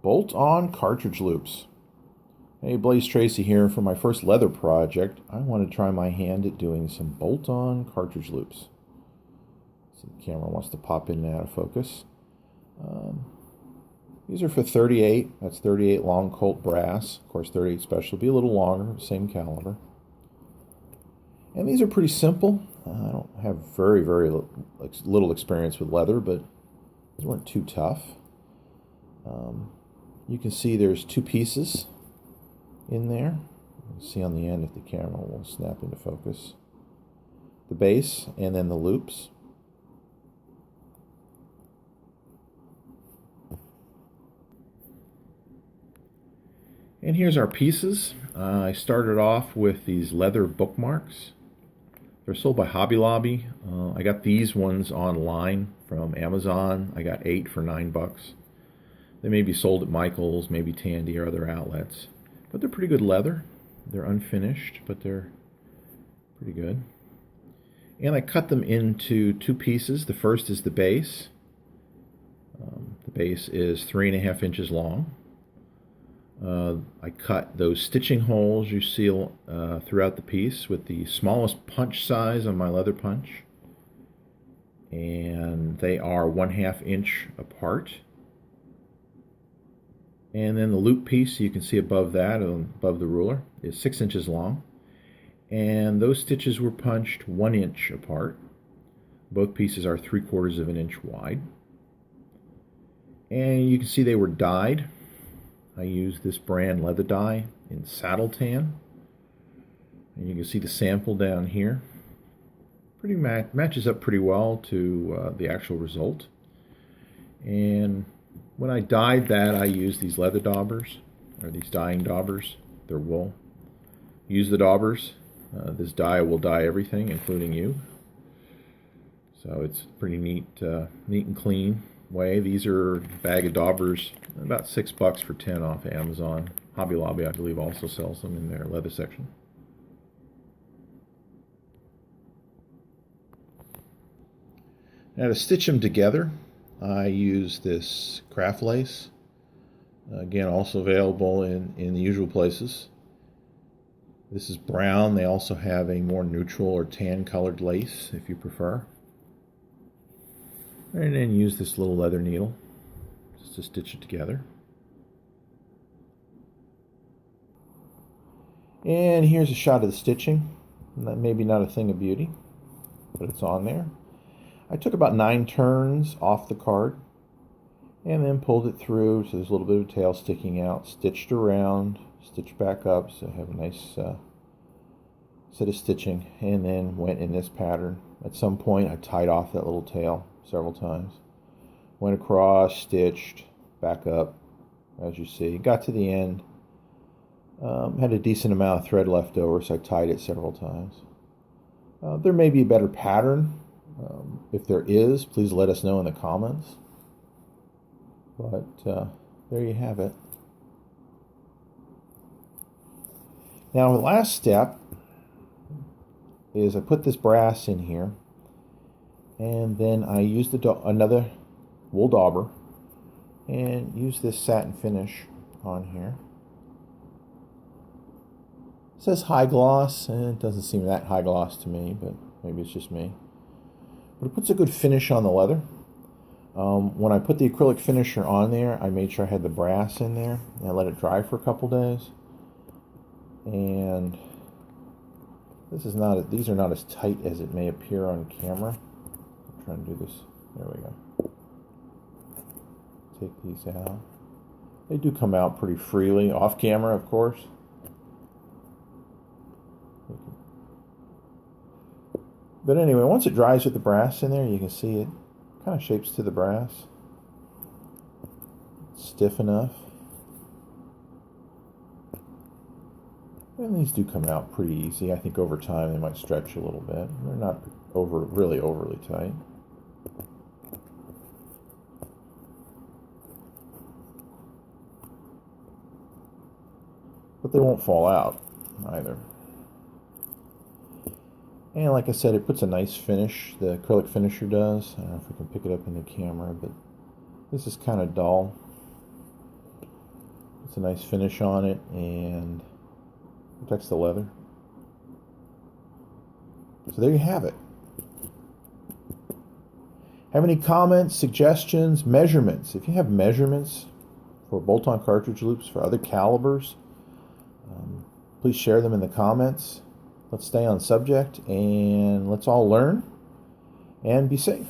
Bolt-on cartridge loops. Hey, Blaze Tracy here. For my first leather project, I want to try my hand at doing some bolt-on cartridge loops. So the camera wants to pop in and out of focus. These are for 38. That's 38 long Colt brass. Of course, 38 special will be a little longer, same caliber. And these are pretty simple. I don't have very little experience with leather, but these weren't too tough. You can see there's two pieces in there. You can see on the end if the camera will snap into focus. The base and then the loops. And here's our pieces. I started off with these leather bookmarks. They're sold by Hobby Lobby. I got these ones online from Amazon. I got 8 for $9. They may be sold at Michael's, maybe Tandy or other outlets. But they're pretty good leather. They're unfinished, but they're pretty good. And I cut them into two pieces. The first is the base. The base is 3.5 inches long. I cut those stitching holes you see throughout the piece with the smallest punch size on my leather punch. And they are 1/2 inch apart. And then the loop piece, you can see above that, above the ruler, is 6 inches long. And those stitches were punched 1 inch apart. Both pieces are 3/4 of an inch wide. And you can see they were dyed. I used this brand leather dye in saddle tan. And you can see the sample down here. Pretty matches up pretty well to the actual result. And when I dyed that, I used these leather daubers, or these dyeing daubers. They're wool. Use the daubers. This dye will dye everything, including you. So it's pretty neat and clean way. These are a bag of daubers, about $6 for 10 off Amazon. Hobby Lobby, I believe, also sells them in their leather section. Now to stitch them together, I use this craft lace. Again, also available in the usual places. This is brown. They also have a more neutral or tan colored lace if you prefer. And then use this little leather needle just to stitch it together. And here's a shot of the stitching. Maybe not a thing of beauty, but it's on there. I took about 9 turns off the card and then pulled it through, so there's a little bit of tail sticking out, stitched around, stitched back up, so I have a nice set of stitching, and then went in this pattern. At some point I tied off that little tail several times. Went across, stitched, back up, as you see. Got to the end. Had a decent amount of thread left over, so I tied it several times. There may be a better pattern. If there is, please let us know in the comments. But there you have it. Now the last step is I put this brass in here, and then I used another wool dauber and use this satin finish on here. It says high gloss, and it doesn't seem that high gloss to me, but maybe it's just me. But it puts a good finish on the leather. When I put the acrylic finisher on there, I made sure I had the brass in there, and I let it dry for a couple days. And these are not as tight as it may appear on camera. I'm trying to do this. There we go. Take these out. They do come out pretty freely, off camera, of course. But anyway, once it dries with the brass in there, you can see it kind of shapes to the brass. It's stiff enough. And these do come out pretty easy. I think over time they might stretch a little bit. They're not really overly tight. But they won't fall out either. And like I said, it puts a nice finish. The acrylic finisher does. I don't know if we can pick it up in the camera, but this is kind of dull. It's a nice finish on it and protects the leather. So there you have it. Have any comments, suggestions, measurements? If you have measurements for bolt-on cartridge loops for other calibers, please share them in the comments. Let's stay on subject and let's all learn and be safe.